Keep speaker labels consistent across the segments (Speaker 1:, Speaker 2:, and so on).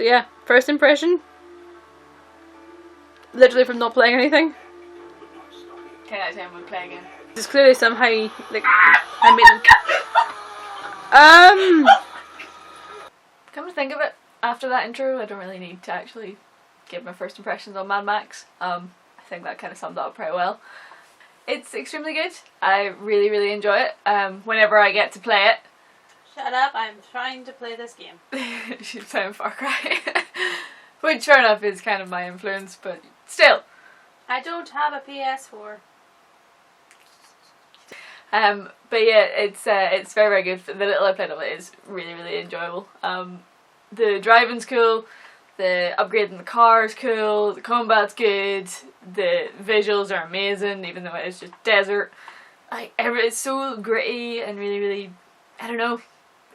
Speaker 1: So yeah, first impression, literally from not playing anything.
Speaker 2: 10 out of 10 would play again.
Speaker 1: There's clearly some high maintenance.
Speaker 2: Come to think of it, after that intro, I don't really need to actually give my first impressions on Mad Max. I think that kind of summed it up pretty well. It's extremely good. I really, really enjoy it. Whenever I get to play it.
Speaker 3: Shut up, I'm trying to play this game.
Speaker 2: She's playing Far Cry. Which, fair enough, is kind of my influence, but still.
Speaker 3: I don't have a PS4.
Speaker 2: But yeah, it's very, very good. The little I played of it is really, really enjoyable. The driving's cool, the upgrading the car is cool, the combat's good, the visuals are amazing, even though it's just desert. It's so gritty and really, really, I don't know,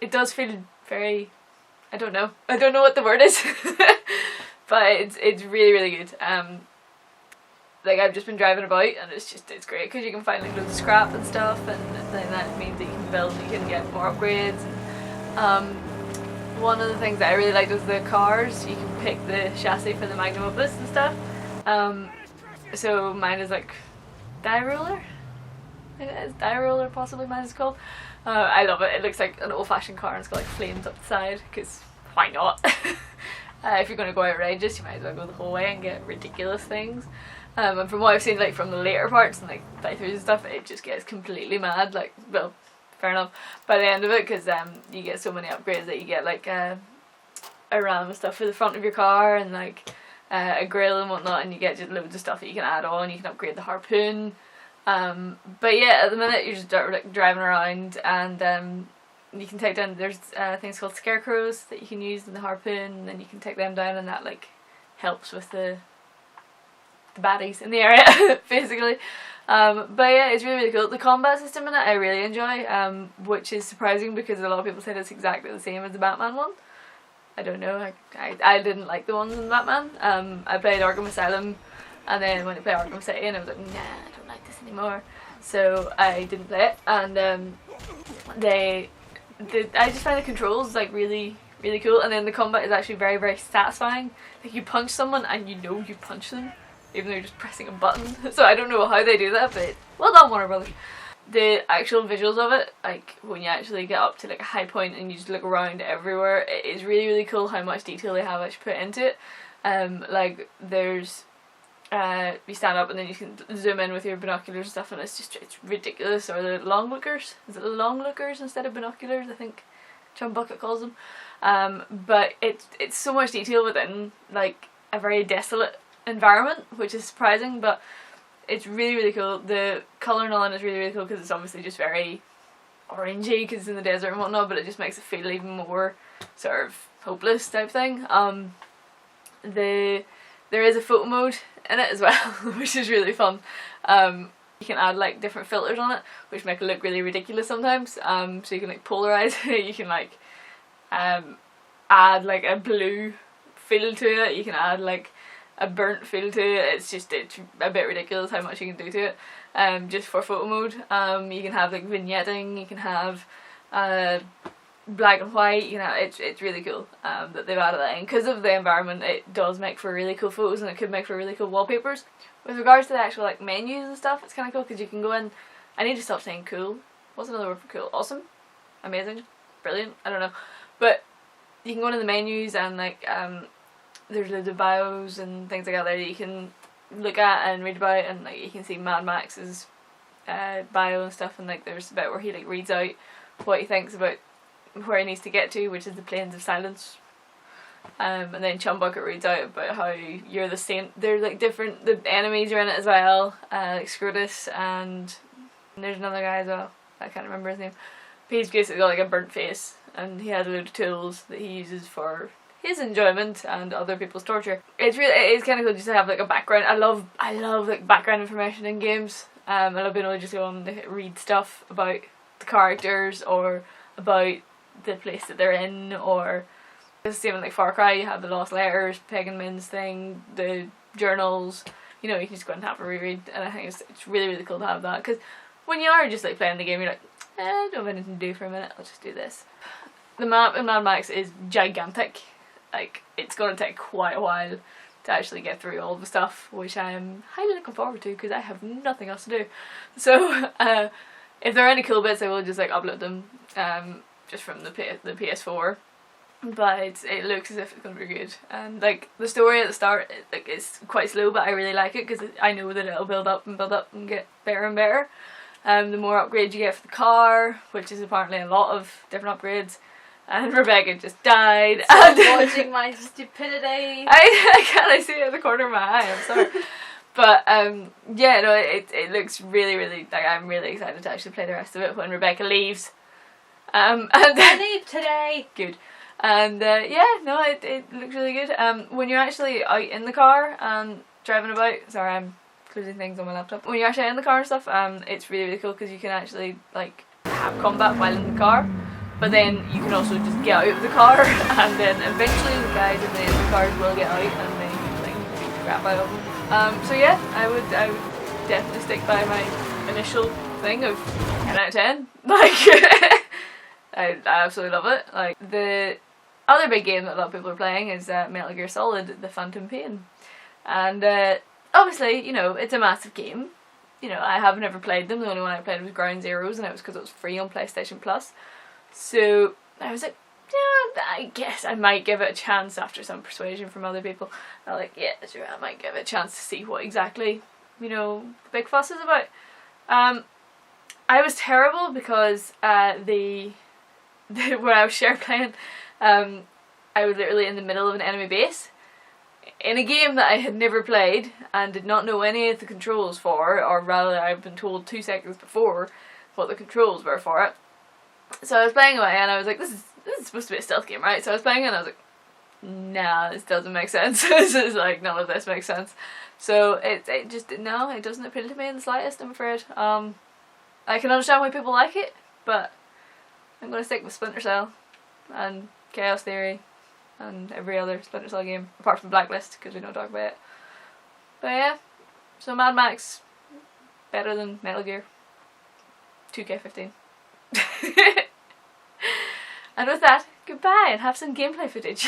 Speaker 2: it does feel very, I don't know what the word is, but it's really, really good. Like, I've just been driving about and it's great because you can find like loads of scrap and stuff, and then that means that you can get more upgrades. One of the things that I really liked was the cars. You can pick the chassis for the Magnum Opus and stuff. So mine is like Die Roller. It is Die Roller, possibly mine is called. I love it. It looks like an old-fashioned car and it's got like flames up the side, because why not? If you're going to go outrageous, you might as well go the whole way and get ridiculous things. And from what I've seen, like from the later parts and like playthroughs and stuff, it just gets completely mad. Like, well, fair enough, by the end of it, because you get so many upgrades that you get like a ram and stuff for the front of your car, and like a grill and whatnot, and you get just loads of stuff that you can add on. You can upgrade the harpoon. But yeah, at the minute you're just like driving around, and you can take down, there's things called scarecrows that you can use in the harpoon, and then you can take them down, and that like helps with the baddies in the area, basically. But yeah, it's really, really cool. The combat system in it I really enjoy, which is surprising because a lot of people say it's exactly the same as the Batman one. I don't know, I didn't like the ones in Batman. I played Arkham Asylum, and then when I played Arkham City, and I was like, nah, I don't like this anymore, so I didn't play it. And I just find the controls like really, really cool, and then the combat is actually very, very satisfying. Like, you punch someone and you know you punch them, even though you're just pressing a button. So I don't know how they do that, but well done, Warner Brothers. The actual visuals of it, like when you actually get up to like a high point and you just look around everywhere, it is really, really cool how much detail they have actually put into it. Like there's, you stand up and then you can zoom in with your binoculars and stuff, and it's ridiculous. Or the long lookers, is it long lookers instead of binoculars, I think John Bucket calls them. But it's so much detail within like a very desolate environment, which is surprising, but it's really, really cool. The colouring on is really, really cool because it's obviously just very orangey because it's in the desert and whatnot, but it just makes it feel even more sort of hopeless type thing. There is a photo mode in it as well, which is really fun. You can add like different filters on it, which make it look really ridiculous sometimes. So you can like polarize it, you can like add like a blue feel to it, you can add like a burnt feel to it. It's a bit ridiculous how much you can do to it, just for photo mode. You can have like vignetting, you can have black and white, you know, it's really cool that they've added that in. Because of the environment, it does make for really cool photos, and it could make for really cool wallpapers. With regards to the actual like menus and stuff, it's kind of cool because you can go in, I need to stop saying cool, what's another word for cool? Awesome? Amazing? Brilliant? I don't know. But you can go into the menus and like there's loads of bios and things like that there that you can look at and read about, and like you can see Mad Max's bio and stuff, and like there's a bit where he like reads out what he thinks about where he needs to get to, which is the Plains of Silence. And then Chumbucket reads out about how you're the saint. There's like the enemies are in it as well, like Scrotus, and there's another guy as well, I can't remember his name. But he's basically got like a burnt face, and he has a load of tools that he uses for his enjoyment and other people's torture. It's kind of cool just to have like a background. I love like background information in games. I love being able to just go on and read stuff about the characters or about the place that they're in, or it's the same in like Far Cry. You have the Lost Letters, Pagan Min's thing, the journals. You know, you can just go and have a reread, and I think it's really, really cool to have that, because when you are just like playing the game, you're like, I don't have anything to do for a minute, I'll just do this. The map in Mad Max is gigantic. like it's going to take quite a while to actually get through all the stuff, which I am highly looking forward to because I have nothing else to do. So if there are any cool bits, I will just like upload them just from the PS4. But it looks as if it's going to be good, and like the story at the start, like it's quite slow, but I really like it because I know that it'll build up and get better and better. The more upgrades you get for the car, which is apparently a lot of different upgrades. And Rebecca just died.
Speaker 3: Stop watching my stupidity.
Speaker 2: I see it in the corner of my eye. I'm sorry. But yeah, no, it looks really, really, like I'm really excited to actually play the rest of it when Rebecca leaves. And
Speaker 3: I leave today.
Speaker 2: Good. And yeah, no, it looks really good. When you're actually out in the car and driving about, sorry, I'm closing things on my laptop. When you're actually in the car and stuff, it's really, really cool because you can actually like have combat while in the car. But then you can also just get out of the car, and then eventually the guys in the cars will get out and then like beat the crap out of them. So yeah, I would definitely stick by my initial thing of 10 out of 10. Like I absolutely love it. Like the other big game that a lot of people are playing is Metal Gear Solid: The Phantom Pain, and obviously, you know, it's a massive game. You know, I have never played them. The only one I played was Ground Zeroes, and it was because it was free on PlayStation Plus. So I was like, yeah, I guess I might give it a chance after some persuasion from other people. I'm like, yeah, sure, I might give it a chance to see what exactly, you know, the big fuss is about. I was terrible because where I was share playing, I was literally in the middle of an enemy base in a game that I had never played and did not know any of the controls for, or rather I've been told 2 seconds before what the controls were for it. So I was playing away and I was like, this is supposed to be a stealth game, right? So I was playing and I was like, nah, this doesn't make sense. This is like, none of this makes sense. So it just, no, it doesn't appeal to me in the slightest, I'm afraid. I can understand why people like it, but I'm going to stick with Splinter Cell and Chaos Theory and every other Splinter Cell game, apart from Blacklist, because we don't talk about it. But yeah, so Mad Max, better than Metal Gear. 2K15. And with that, goodbye and have some gameplay footage.